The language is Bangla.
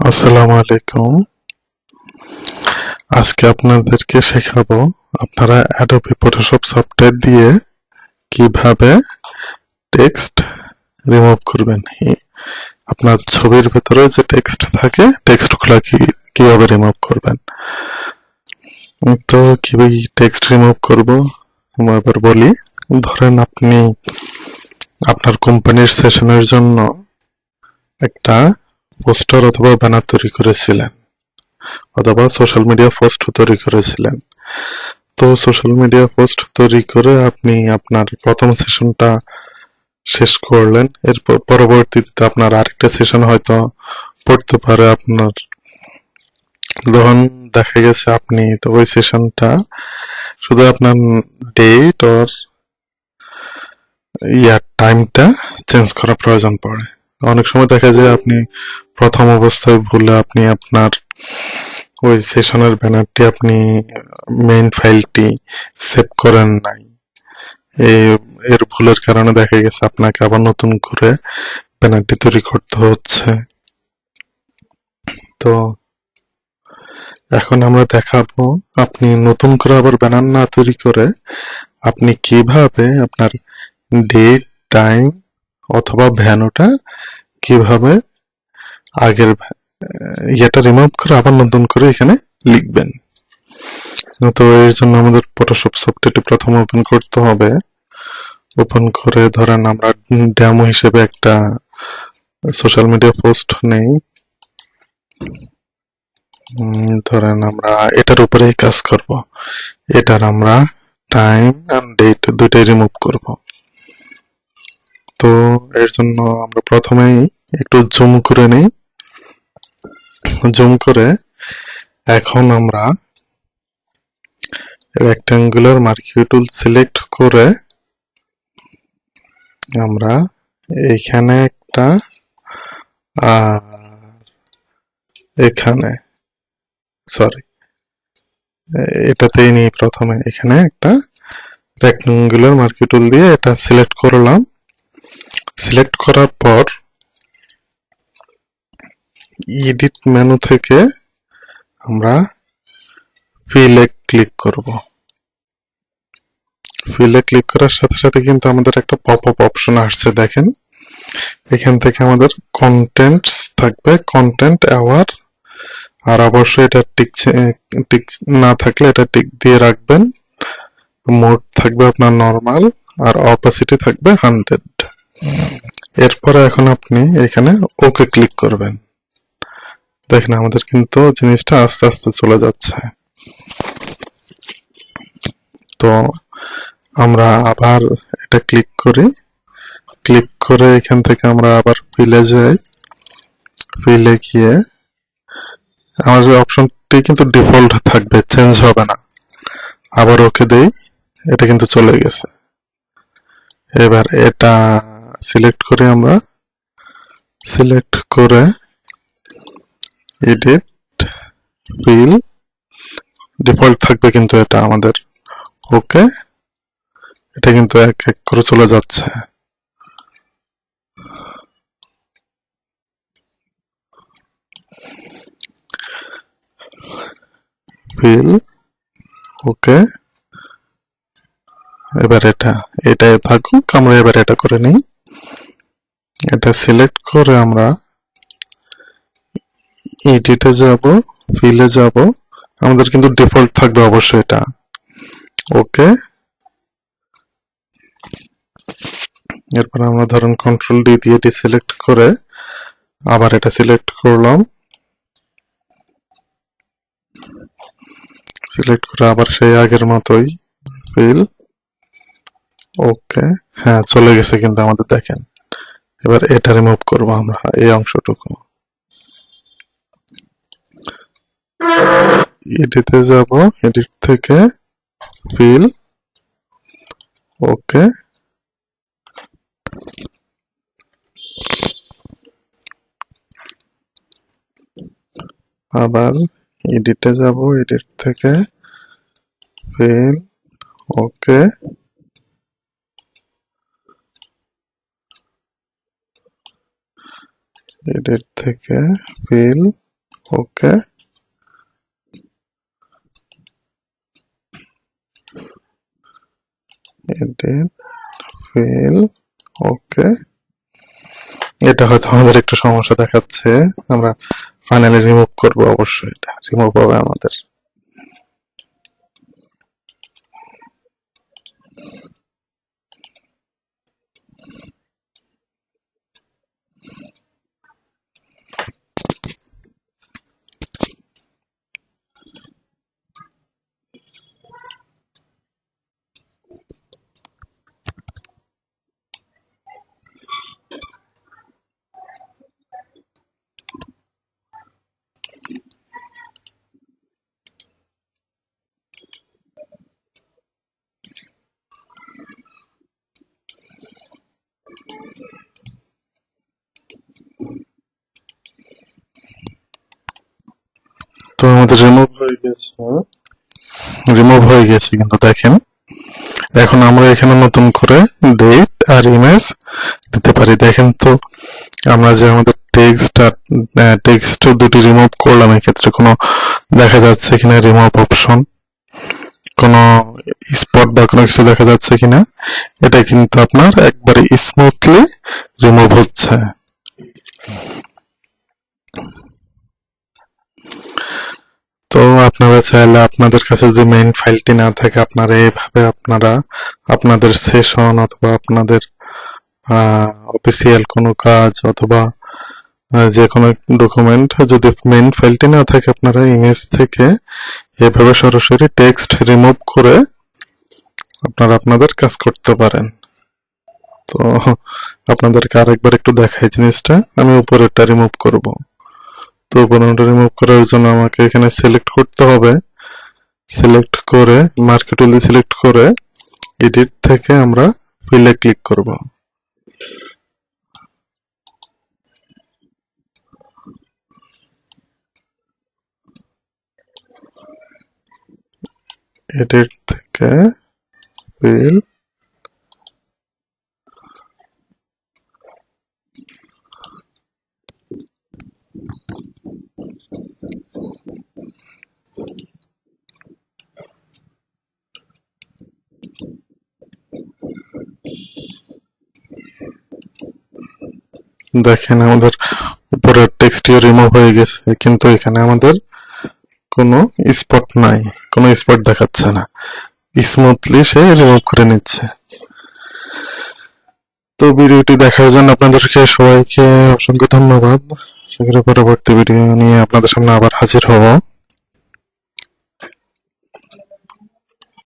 আসসালামু আলাইকুম। আজকে আপনাদেরকে শেখাবো আপনারা অ্যাডোবি ফটোশপ সফটওয়্যার দিয়ে কিভাবে টেক্সট রিমুভ করবেন। আপনার ছবির ভেতরে যে টেক্সট থাকে টেক্সটগুলো কিভাবে রিমুভ করবেন। তো কিভাবে টেক্সট রিমুভ করব আমি এবার বলি। ধরেন আপনি আপনার কোম্পানির সেশনের জন্য একটা পোস্টার অথবা ব্যানার তৈরি করেছিলেন অথবা সোশ্যাল মিডিয়া পোস্ট তৈরি করেছিলেন। তো সোশ্যাল মিডিয়া পোস্ট তৈরি করে আপনি আপনার প্রথম সেশনটা শেষ করলেন, এরপর পরবর্তীতে আপনার আরেকটা সেশন হয়তো পড়তে পারে আপনার। যখন দেখা গেছে আপনি তো ওই সেশনটা শুধু আপনার ডেট ওর টাইমটা চেঞ্জ করার প্রয়োজন পড়ে। অনেক সময় দেখা যায় আপনি প্রথম অবস্থায় ভুলে আপনি আপনার ওই সেশনের ব্যানারটি আপনি মেইন ফাইলটি সেভ করেন নাই। এর ভুলের কারণে দেখা গেছে আপনাকে আবার নতুন করে ব্যানারটি তৈরি করতে হচ্ছে। তো এখন আমরা দেখাবো আপনি নতুন করে আবার ব্যানার না তৈরি করে আপনি কিভাবে আপনার ডেট, টাইম অথবা ভ্যানুটা কিভাবে আগের ইয়েটা রিমুভ করে আবার নতুন করে এখানে লিখবেন। তো এর জন্য আমাদের ফটোশপ সফটওয়্যারটি প্রথম ওপেন করতে হবে। ওপেন করে ধরেন আমরা ডেমো হিসেবে একটা সোশ্যাল মিডিয়া পোস্ট নেই। ধরেন আমরা এটার উপরেই কাজ করব। এটার আমরা টাইম এন্ড ডেট দুইটাই রিমুভ করব। তো এর জন্য আমরা প্রথমেই একটু জুম করে নেই। জুম করে এখন আমরা রেক্ট্যাঙ্গুলার মার্কিং টুল সিলেক্ট করে আমরা এইখানে একটা আর এখানে সরি এটাতেই নিই প্রথমে এখানে একটা রেক্ট্যাঙ্গুলার মার্কিং টুল দিয়ে এটা সিলেক্ট করলাম। সিলেক্ট করার পর এডিট মেনু থেকে আমরা ফিলে ক্লিক করব। ফিলে ক্লিক করার সাথে সাথে কিন্তু আমাদের একটা পপ আপ অপশন আসছে, দেখেন। এখান থেকে আমাদের কন্টেন্টস থাকবে, কন্টেন্ট অ্যাওয়ার, আর অবশ্যই এটা টিক না থাকলে এটা টিক দিয়ে রাখবেন। মোড থাকবে আপনার নরমাল আর অপাসিটি থাকবে 100। এরপরে এখন আপনি এখানে ওকে ক্লিক করবেন। দেখেন আমাদের কিন্তু জিনিসটা আস্তে আস্তে চলে যাচ্ছে। তো আমরা আবার এটা ক্লিক করি, ক্লিক করে এখান থেকে আমরা আবার ফিলে যাই। ফিলে গিয়ে আমাদের অপশনটি কিন্তু ডিফল্ট থাকবে, চেঞ্জ হবে না। আবার ওকে দেই, এটা কিন্তু চলে গেছে। এবার এটা সিলেক্ট করে আমরা সিলেক্ট করে এডিট ফিল ডিফল্ট থাকবে কিন্তু এটা আমাদের। ওকে, এটা কিন্তু এক এক করে চলে যাচ্ছে। ফিল ওকে, এবার এটাই থাকুক, আমরা এবার এটা করে নিই। এটা সিলেক্ট করে আমরা এডিটে যাব, ফিলে যাব, আমাদের কিন্তু ডিফল্ট থাকবে অবশ্যই এটা। ওকে, এরপর আমরা ধরুন কন্ট্রোল ডি দিয়ে এটি সিলেক্ট করে আবার এটা সিলেক্ট করলাম। সিলেক্ট করে আবার সেই আগের মতোই ফিল ওকে। হ্যাঁ, চলে গেছে কিন্তু আমাদের, দেখেন। এবার এটা রিমুভ করবো আমরা, এই অংশটুকু। এডিটে যাব, এডিট থেকে ফিল ওকে, আবার এডিটে যাব, এডিট থেকে ফিল ওকে, এডিট থেকে ফিল ওকে, এডিট, ফিল, ওকে। এটা হয়তো আমাদের একটু সমস্যা দেখাচ্ছে, আমরা ফাইনালি রিমুভ করব, অবশ্যই এটা রিমুভ হবে আমাদের। তো আমাদের রিমুভ হয়ে গেছে, কিন্তু দেখেন এখন আমরা এখানে নতুন করে ডেট আর ইমেজ দিতে পারি। দেখেন তো আমরা যে আমাদের টেক্সট দুটি রিমুভ করলাম, এক্ষেত্রে কোনো দেখা যাচ্ছে কিনা রিমুভ অপশন, কোনো স্পট বা কোনো কিছু দেখা যাচ্ছে কিনা। এটা কিন্তু আপনার একবারে স্মুথলি রিমুভ হচ্ছে। তো আপনারা চাইলে আপনাদের কাছে যদি মেইন ফাইলটি না থাকে, আপনারা এইভাবে আপনারা আপনাদের সেশন অথবা আপনাদের অফিসিয়াল কোনো কাজ অথবা যে কোনো ডকুমেন্ট যদি মেইন ফাইলটি না থাকে, আপনারা ইমেজ থেকে এভাবে সরাসরি টেক্সট রিমুভ করে আপনারা আপনাদের কাজ করতে পারেন। তো আপনাদেরকে আরেকবার একটু দেখাই জিনিসটা। আমি উপরেরটা রিমুভ করব। তো উপরেরটা রিমুভ করার জন্য আমাকে এখানে সিলেক্ট করতে হবে। সিলেক্ট করে মার্ক টুল দিয়ে সিলেক্ট করে এডিট থেকে আমরা ফিলে ক্লিক করব। এডিট থেকে ফিল, দেখেন আমাদের উপরের টেক্সটিও রিমুভ হয়ে গেছে, কিন্তু এখানে আমাদের কোনো স্পট নাই, কোনো স্পট দেখাচ্ছে না, স্মুথলি সে রিমুভ করে নিচ্ছে। তো ভিডিওটি দেখার জন্য আপনাদেরকে সবাইকে অসংখ্য ধন্যবাদ। পরবর্তী ভিডিও নিয়ে আপনাদের সামনে আবার হাজির হব।